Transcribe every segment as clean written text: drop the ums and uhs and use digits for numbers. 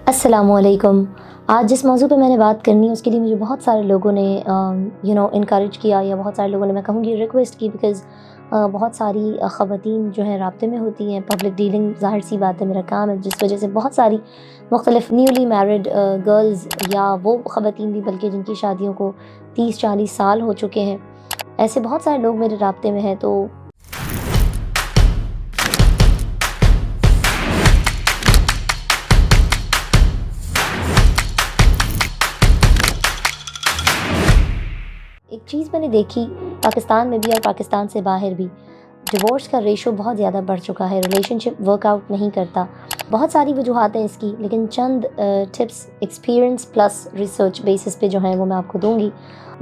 अस्सलामु अलैकुम। आज जिस मौज़ू पे मैंने बात करनी है उसके लिए मुझे बहुत सारे लोगों ने इनकरेज किया या बहुत सारे लोगों ने मैं कहूँगी रिक्वेस्ट की बिकॉज़ बहुत सारी ख़वातीन जो हैं राब्ते में होती हैं। पब्लिक डीलिंग ज़ाहिर सी बात है मेरा काम है, जिस वजह से बहुत सारी मुख्तलिफ़ न्यूली मैरिड गर्ल्स या वो ख़वातीन भी बल्कि जिनकी शादियों को 30-40 साल हो चुके हैं, ऐसे बहुत सारे लोग मेरे राब्ते में हैं। तो एक चीज़ मैंने देखी पाकिस्तान में भी और पाकिस्तान से बाहर भी, डिवोर्स का रेशो बहुत ज़्यादा बढ़ चुका है, रिलेशनशिप वर्कआउट नहीं करता। बहुत सारी वजूहात हैं इसकी, लेकिन चंद tips experience plus research basis पे जो हैं वो मैं आपको दूंगी।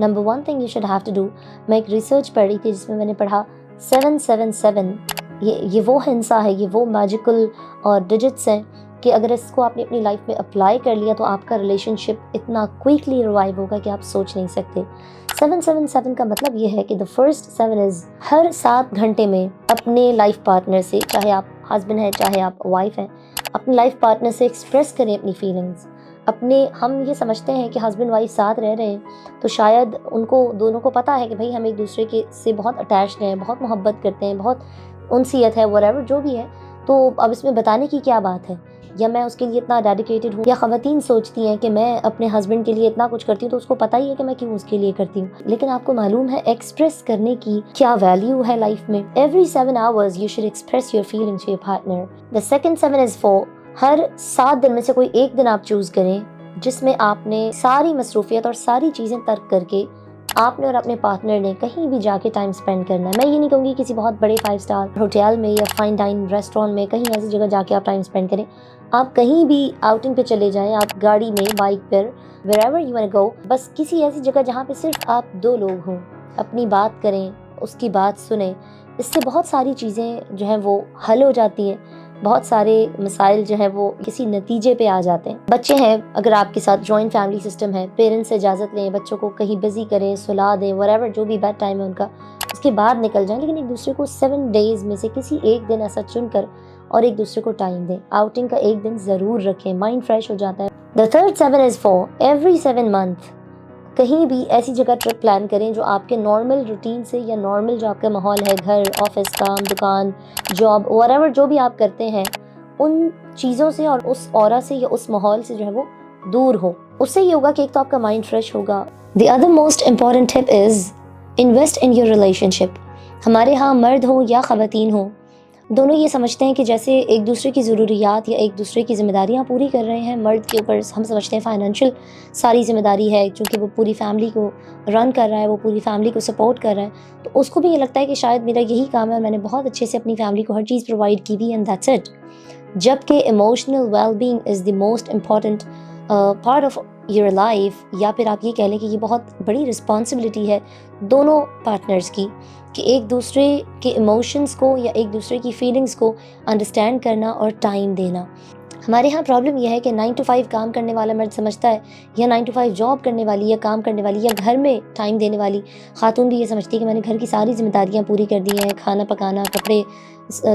Number one thing you should have to do, मैं एक रिसर्च पढ़ी थी जिसमें मैंने पढ़ा 777, ये वो हिंसा है, ये वो मैजिकल और डिजिट्स हैं कि अगर इसको आपने अपनी लाइफ में अप्लाई कर लिया तो आपका रिलेशनशिप इतना क्विकली रिवाइव होगा कि आप सोच नहीं सकते। 777 का मतलब ये है कि द फर्स्ट 7 इज़ हर 7 घंटे में अपने लाइफ पार्टनर से, चाहे आप हस्बैंड हैं चाहे आप वाइफ हैं, अपनी लाइफ पार्टनर से एक्सप्रेस करें अपनी फीलिंग्स। हम ये समझते हैं कि हस्बैंड वाइफ साथ रह रहे हैं तो शायद उनको दोनों को पता है कि भाई हम एक दूसरे के से बहुत अटैच्ड हैं, बहुत मोहब्बत करते हैं, बहुत उनसीयत है, व्हाटएवर जो भी है, तो अब इसमें बताने की क्या बात है, या मैं उसके लिए इतना डेडिकेटेड हूँ। या ख़वातीन सोचती हैं कि मैं अपने हस्बैंड के लिए इतना कुछ करती हूँ तो उसको पता ही है कि मैं क्यों उसके लिए करती हूँ। लेकिन आपको मालूम है एक्सप्रेस करने की क्या वैल्यू है लाइफ में। Every 7 hours you should express your feelings to your partner. The second 7 is for हर 7 दिन में से कोई एक दिन आप चूज़ करें जिसमें आपने सारी मसरूफियत और सारी चीज़ें तर्क करके आपने और अपने पार्टनर ने कहीं भी जाके टाइम स्पेंड करना है। मैं ये नहीं कहूँगी किसी बहुत बड़े 5 स्टार होटल में या फाइन डाइन रेस्टोरेंट में, कहीं ऐसी जगह जाके आप टाइम स्पेंड करें। आप कहीं भी आउटिंग पे चले जाएं, आप गाड़ी में, बाइक पर, wherever you wanna go, बस किसी ऐसी जगह जहाँ पे सिर्फ आप 2 लोग हों, अपनी बात करें, उसकी बात सुनें। इससे बहुत सारी चीज़ें जो हैं वो हल हो जाती हैं, बहुत सारे मसाइल जो है वो किसी नतीजे पे आ जाते हैं। बच्चे हैं, अगर आपके साथ जॉइंट फैमिली सिस्टम है, पेरेंट्स से इजाज़त लें, बच्चों को कहीं बिजी करें, सुला दें, व्हाटएवर जो भी बेड टाइम है उनका, उसके बाद निकल जाएं, लेकिन एक दूसरे को 7 डेज़ में से किसी एक दिन ऐसा चुनकर और एक दूसरे को टाइम दें। आउटिंग का एक दिन ज़रूर रखें, माइंड फ्रेश हो जाता है। The third 7 is for every 7 month कहीं भी ऐसी जगह ट्रिप प्लान करें जो आपके नॉर्मल रूटीन से या नॉर्मल जो आपका माहौल है, घर, ऑफिस, काम, दुकान, जॉब, व्हाटएवर जो भी आप करते हैं, उन चीज़ों से और उस ऑरा से या उस माहौल से जो है वो दूर हो। उससे ये होगा कि एक तो आपका माइंड फ्रेश होगा। The other most important tip is invest in your relationship. हमारे यहाँ मर्द हो या ख़वातीन हो, दोनों ये समझते हैं कि जैसे एक दूसरे की ज़रूरियात या एक दूसरे की ज़िम्मेदारियाँ पूरी कर रहे हैं, मर्द के ऊपर हम समझते हैं फाइनेंशियल सारी ज़िम्मेदारी है क्योंकि वो पूरी फैमिली को रन कर रहा है, वो पूरी फैमिली को सपोर्ट कर रहा है, तो उसको भी ये लगता है कि शायद मेरा यही काम है और मैंने बहुत अच्छे से अपनी फैमिली को हर चीज़ प्रोवाइड की हुई एंड दैट्स इट। जबकि emotional wellbeing is the most important part of your life, या फिर आप ये कह लें कि ये बहुत बड़ी रिस्पॉन्सिबिलिटी है दोनों पार्टनर्स की कि एक दूसरे के इमोशंस को या एक दूसरे की फीलिंग्स को अंडरस्टैंड करना और टाइम देना। हमारे यहाँ प्रॉब्लम यह है कि 9 to 5 काम करने वाला मर्द समझता है, या 9 to 5 जॉब करने वाली या काम करने वाली या घर में टाइम देने वाली खातून भी ये समझती है कि मैंने घर की सारी जिम्मेदारियाँ पूरी कर दी हैं, खाना पकाना, कपड़े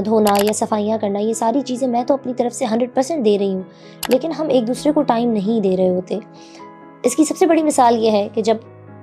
धोना या सफाइयाँ करना, ये सारी चीज़ें मैं तो अपनी तरफ से 100% दे रही हूँ, लेकिन हम एक दूसरे को टाइम नहीं दे रहे होते। इसकी सबसे बड़ी मिसाल ये है कि जब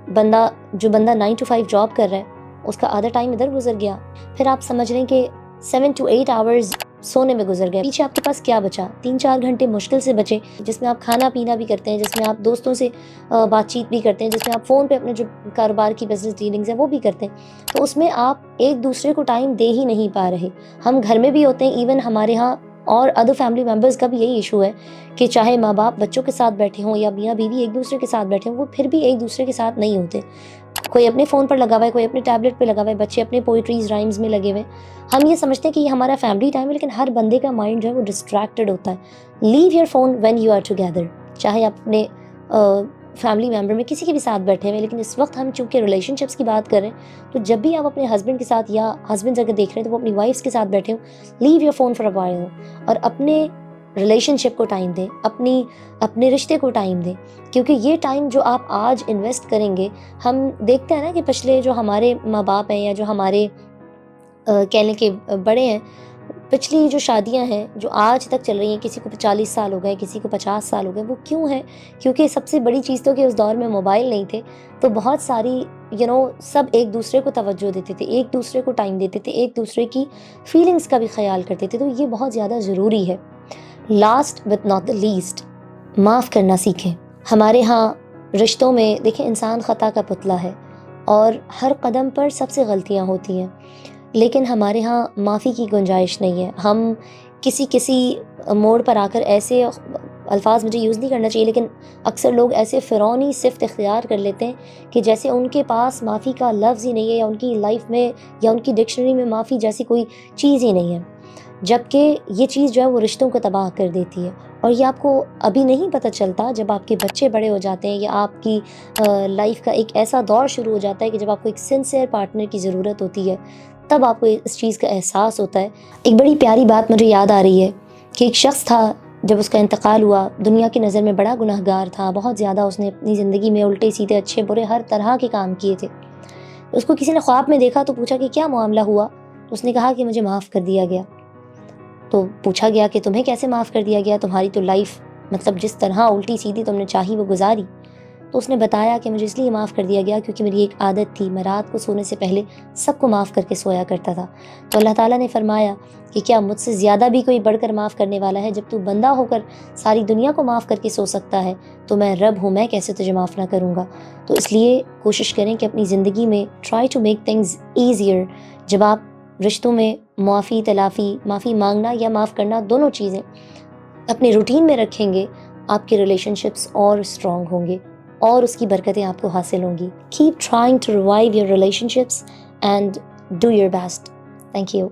बंदा 9 to 5 जॉब कर रहा है, उसका आधा टाइम इधर गुजर गया, फिर आप समझ लें कि 7 to 8 hours सोने में गुजर गए। पीछे आपके पास क्या बचा? 3-4 घंटे मुश्किल से बचे, जिसमें आप खाना पीना भी करते हैं, जिसमें आप दोस्तों से बातचीत भी करते हैं, जिसमें आप फ़ोन पे अपने जो कारोबार की बिजनेस डीलिंग्स है वो भी करते हैं। तो उसमें आप एक दूसरे को टाइम दे ही नहीं पा रहे। हम घर में भी होते हैं, इवन हमारे यहाँ और अदर फैमिली मेम्बर्स का भी यही इशू है कि चाहे माँ बाप बच्चों के साथ बैठे हों या मियाँ बीवी एक दूसरे के साथ बैठे हों, वो फिर भी एक दूसरे के साथ नहीं होते। कोई अपने फ़ोन पर लगा हुआ है, कोई अपने टैबलेट पे लगा हुआ है, बच्चे अपने पोइट्रीज राइम्स में लगे हुए हैं। हम ये समझते हैं कि ये हमारा फैमिली टाइम है, लेकिन हर बंदे का माइंड जो है वो डिस्ट्रैक्टेड होता है। Leave your phone when you are together. चाहे आप अपने फैमिली मेम्बर में किसी के भी साथ बैठे हुए, लेकिन इस वक्त हम चूँकि रिलेशनशिप्स की बात कर रहे हैं, तो जब भी आप अपने हस्बैंड के साथ या हस्बैंड अगर देख रहे हैं तो वो अपनी वाइफ्स के साथ बैठे हों, leave your phone for a while और अपने रिलेशनशिप को टाइम दें, अपने रिश्ते को टाइम दें, क्योंकि ये टाइम जो आप आज इन्वेस्ट करेंगे, हम देखते हैं ना कि पिछले जो हमारे माँ बाप हैं या जो हमारे कह लें कि बड़े हैं, پچھلی جو شادیاں ہیں جو آج تک چل رہی ہیں، کسی کو 40 سال ہو گئے، کسی کو 50 سال ہو گئے، وہ کیوں ہیں؟ کیونکہ سب سے بڑی چیز تو کہ اس دور میں موبائل نہیں تھے، تو بہت ساری سب ایک دوسرے کو توجہ دیتے تھے، ایک دوسرے کو ٹائم دیتے تھے، ایک دوسرے کی فیلنگس کا بھی خیال کرتے تھے، تو یہ بہت زیادہ ضروری ہے۔ Last but not the least, معاف کرنا سیکھیں۔ ہمارے ہاں رشتوں میں دیکھیں، انسان خطا کا پتلا ہے اور ہر قدم پر سب سے غلطیاں ہوتی ہیں، لیکن ہمارے ہاں معافی کی گنجائش نہیں ہے۔ ہم کسی موڑ پر آ کر ایسے الفاظ مجھے یوز نہیں کرنا چاہیے، لیکن اکثر لوگ ایسے فرعونی صفت اختیار کر لیتے ہیں کہ جیسے ان کے پاس معافی کا لفظ ہی نہیں ہے، یا ان کی لائف میں یا ان کی ڈکشنری میں معافی جیسی کوئی چیز ہی نہیں ہے، جبکہ یہ چیز جو ہے وہ رشتوں کو تباہ کر دیتی ہے۔ اور یہ آپ کو ابھی نہیں پتہ چلتا، جب آپ کے بچے بڑے ہو جاتے ہیں یا آپ کی لائف کا ایک ایسا دور شروع ہو جاتا ہے کہ جب آپ کو ایک سنسیئر پارٹنر کی ضرورت ہوتی ہے، تب آپ کو اس چیز کا احساس ہوتا ہے۔ ایک بڑی پیاری بات مجھے یاد آ رہی ہے کہ ایک شخص تھا، جب اس کا انتقال ہوا، دنیا کی نظر میں بڑا گناہ گار تھا، بہت زیادہ اس نے اپنی زندگی میں الٹے سیدھے اچھے برے ہر طرح کے کام کیے تھے۔ اس کو کسی نے خواب میں دیکھا تو پوچھا کہ کیا معاملہ ہوا؟ تو اس نے کہا کہ مجھے معاف کر دیا گیا۔ تو پوچھا گیا کہ تمہیں کیسے معاف کر دیا گیا؟ تمہاری تو لائف جس طرح الٹی سیدھی تم نے چاہی وہ گزاری۔ تو اس نے بتایا کہ مجھے اس لیے معاف کر دیا گیا کیونکہ میری ایک عادت تھی، میں رات کو سونے سے پہلے سب کو معاف کر کے سویا کرتا تھا۔ تو اللہ تعالیٰ نے فرمایا کہ کیا مجھ سے زیادہ بھی کوئی بڑھ کر معاف کرنے والا ہے؟ جب تو بندہ ہو کر ساری دنیا کو معاف کر کے سو سکتا ہے تو میں رب ہوں، میں کیسے تجھے معاف نہ کروں گا؟ تو اس لیے کوشش کریں کہ اپنی زندگی میں try to make things easier. جب آپ رشتوں میں معافی تلافی، معافی مانگنا یا معاف کرنا، دونوں چیزیں اپنے روٹین میں رکھیں گے، آپ کے ریلیشن شپس اور اسٹرانگ ہوں گے اور اس کی برکتیں آپ کو حاصل ہوں گی۔ Keep trying to revive your relationships and do your best. Thank you.